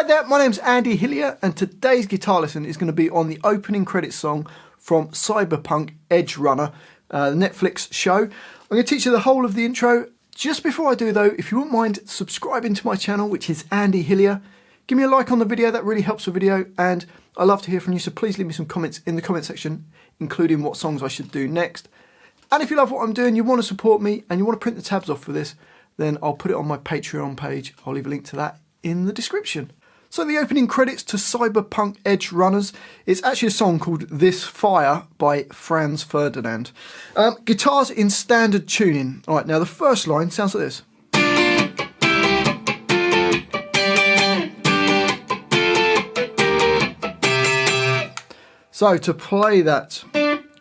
there, my name's Andy Hillier, and today's guitar lesson is going to be on the opening credits song from Cyberpunk Edgerunner, the Netflix show. I'm going to teach you the whole of the intro. Just before I do though, if you wouldn't mind subscribing to my channel, which is Andy Hillier, give me a like on the video, that really helps the video, and I love to hear from you, so please leave me some comments in the comment section, including what songs I should do next. And if you love what I'm doing, you want to support me, and you want to print the tabs off for this, then I'll put it on my Patreon page. I'll leave a link to that in the description. So the opening credits to Cyberpunk Edgerunners is actually a song called This Fffire by Franz Ferdinand. Guitars in standard tuning. All right, now the first line sounds like this. So to play that,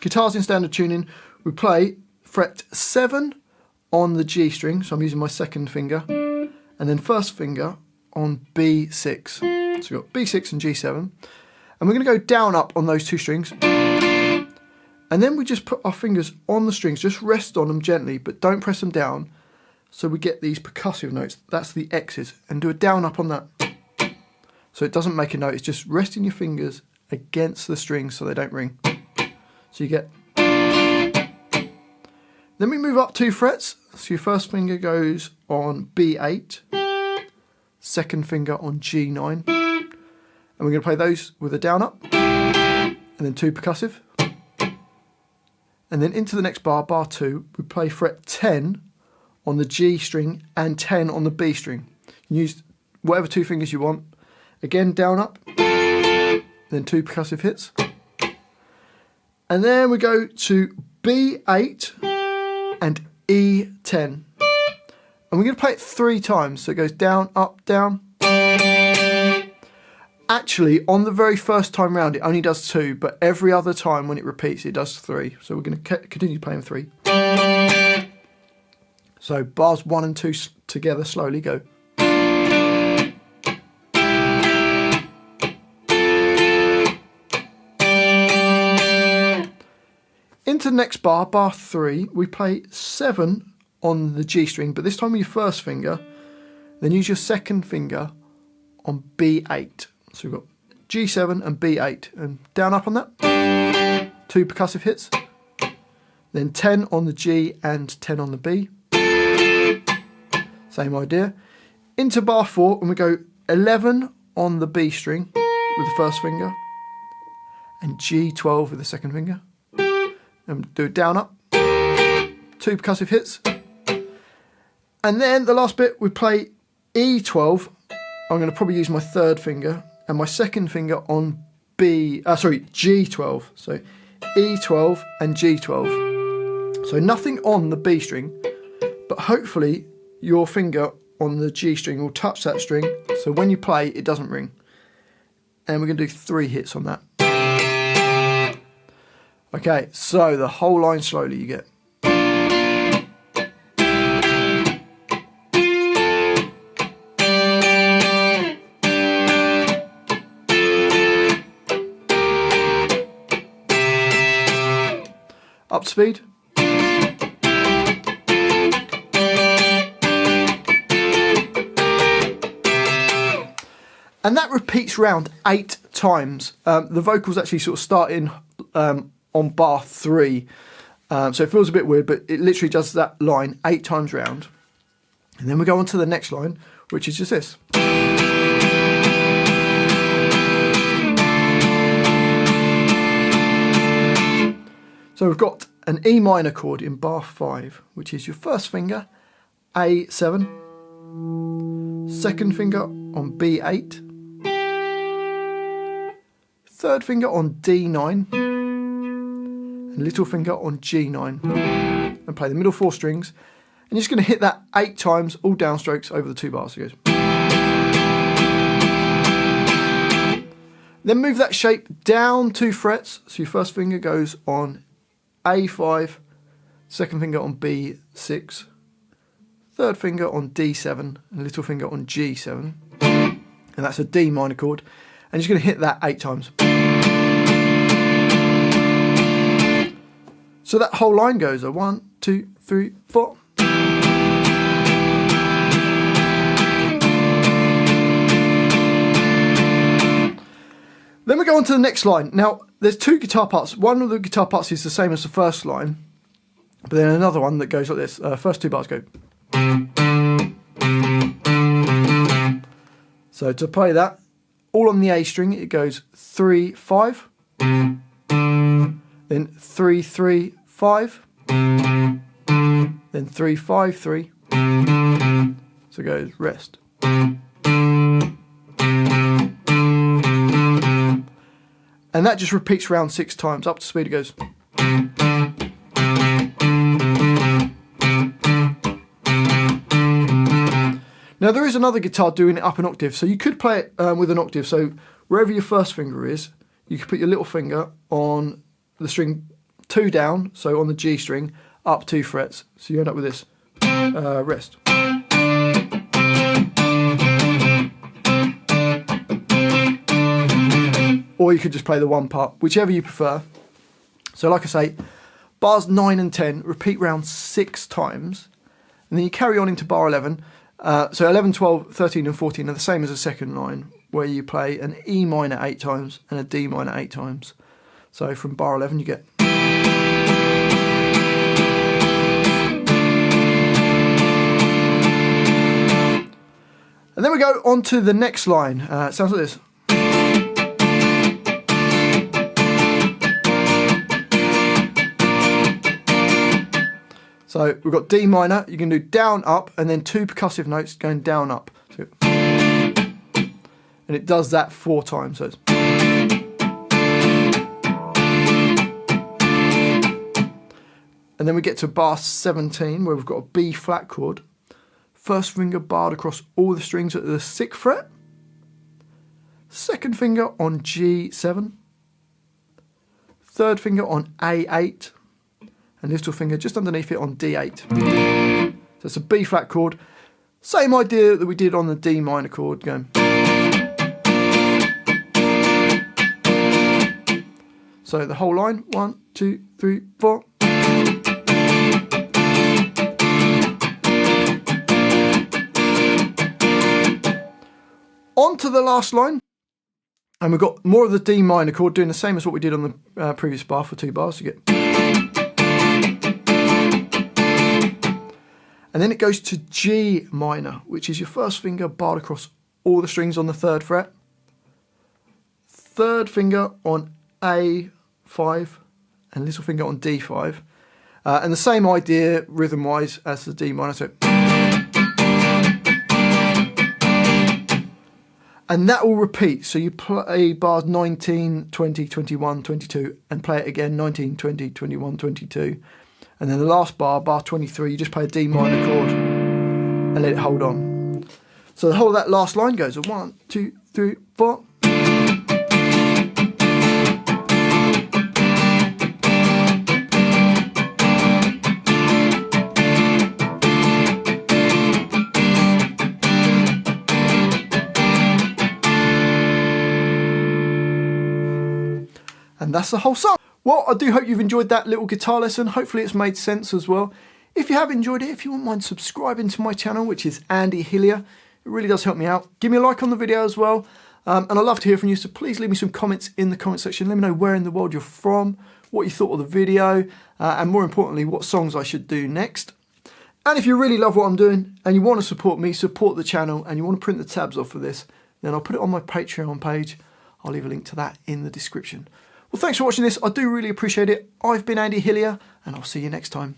guitars in standard tuning, we play fret 7 on the G string, so I'm using my second finger, and then first finger on B6. So we've got B6 and G7, and we're going to go down up on those two strings, and then we just put our fingers on the strings, just rest on them gently, but don't press them down, so we get these percussive notes. That's the X's, and do a down up on that. So it doesn't make a note, it's just resting your fingers against the strings so they don't ring. So you get. Then we move up 2 frets, so your first finger goes on B8, second finger on G9, and we're going to play those with a down up, and then 2 percussive, and then into the next bar, bar 2, we play fret 10 on the G string and 10 on the B string. You can use whatever 2 fingers you want, again down up, then 2 percussive hits, and then we go to B8 and E10, and we're going to play it 3 times, so it goes down, up, down. Actually, on the very first time round it only does 2, but every other time when it repeats it does 3, so we're going to continue playing 3. So bars 1 and 2 together slowly go. Into the next bar, bar 3, we play 7 on the G string, but this time with your first finger, then use your second finger on B8. So we've got G7 and B8, and down up on that, 2 percussive hits, then 10 on the G and 10 on the B, same idea. Into bar 4, and we go 11 on the B string with the first finger, and G12 with the second finger. And do it down up, 2 percussive hits, and then the last bit we play E12. I'm going to probably use my third finger and my second finger on G12. So E12 and G12. So nothing on the B string, but hopefully your finger on the G string will touch that string, so when you play it doesn't ring. And we're going to do 3 hits on that. Okay, so the whole line slowly you get. Up to speed. And that repeats round 8 times. The vocals actually sort of start in on bar 3, so it feels a bit weird, but it literally does that line 8 times round, and then we go on to the next line, which is just this. So we've got an E minor chord in bar 5, which is your first finger A7, second finger on B8, third finger on D9, little finger on G9, and play the middle 4 strings, and you're just going to hit that 8 times, all downstrokes over the 2 bars. So it goes. Then move that shape down 2 frets, so your first finger goes on A5, second finger on B6, third finger on D7, and little finger on G7, and that's a D minor chord, and you're just going to hit that 8 times. So that whole line goes a 1, 2, 3, 4. Then we go on to the next line. Now, there's two guitar parts. One of the guitar parts is the same as the first line, but then another one that goes like this. First two bars go. So to play that, all on the A string, it goes 3, 5, then 3, 3, 5, then 3, 5, 3. So it goes rest. And that just repeats round 6 times. Up to speed it goes. Now there is another guitar doing it up an octave, so you could play it with an octave. So wherever your first finger is, you could put your little finger on the string 2 down, so on the G string, up 2 frets. So you end up with this, rest. Or you could just play the one part, whichever you prefer. So like I say, bars 9 and 10 repeat round 6 times, and then you carry on into bar 11. So 11, 12, 13 and 14 are the same as the second line, where you play an E minor 8 times and a D minor 8 times. So from bar 11 you get... And then we go on to the next line. It sounds like this. So we've got D minor, you can do down, up, and then 2 percussive notes going down, up. So, and it does that 4 times. So it's... And then we get to bar 17, where we've got a B flat chord. First finger barred across all the strings at the 6th fret. Second finger on G7. Third finger on A8. And little finger just underneath it on D8. So it's a B flat chord. Same idea that we did on the D minor chord, going. So the whole line, 1, 2, 3, 4. On to the last line. And we've got more of the D minor chord, doing the same as what we did on the previous bar for 2 bars. You get... And then it goes to G minor, which is your first finger barred across all the strings on the 3rd fret. Third finger on A5 and little finger on D5. And the same idea rhythm-wise as the D minor. So. And that will repeat. So you play bars 19, 20, 21, 22 and play it again 19, 20, 21, 22. And then the last bar, bar 23, you just play a D minor chord and let it hold on. So the whole of that last line goes 1, 2, 3, 4. And that's the whole song. Well, I do hope you've enjoyed that little guitar lesson. Hopefully it's made sense as well. If you have enjoyed it, if you wouldn't mind subscribing to my channel, which is Andy Hillier, it really does help me out. Give me a like on the video as well. And I'd love to hear from you, so please leave me some comments in the comment section. Let me know where in the world you're from, what you thought of the video, and more importantly, what songs I should do next. And if you really love what I'm doing and you want to support me, support the channel, and you want to print the tabs off for this, then I'll put it on my Patreon page. I'll leave a link to that in the description. Well, thanks for watching this. I do really appreciate it. I've been Andy Hillier, and I'll see you next time.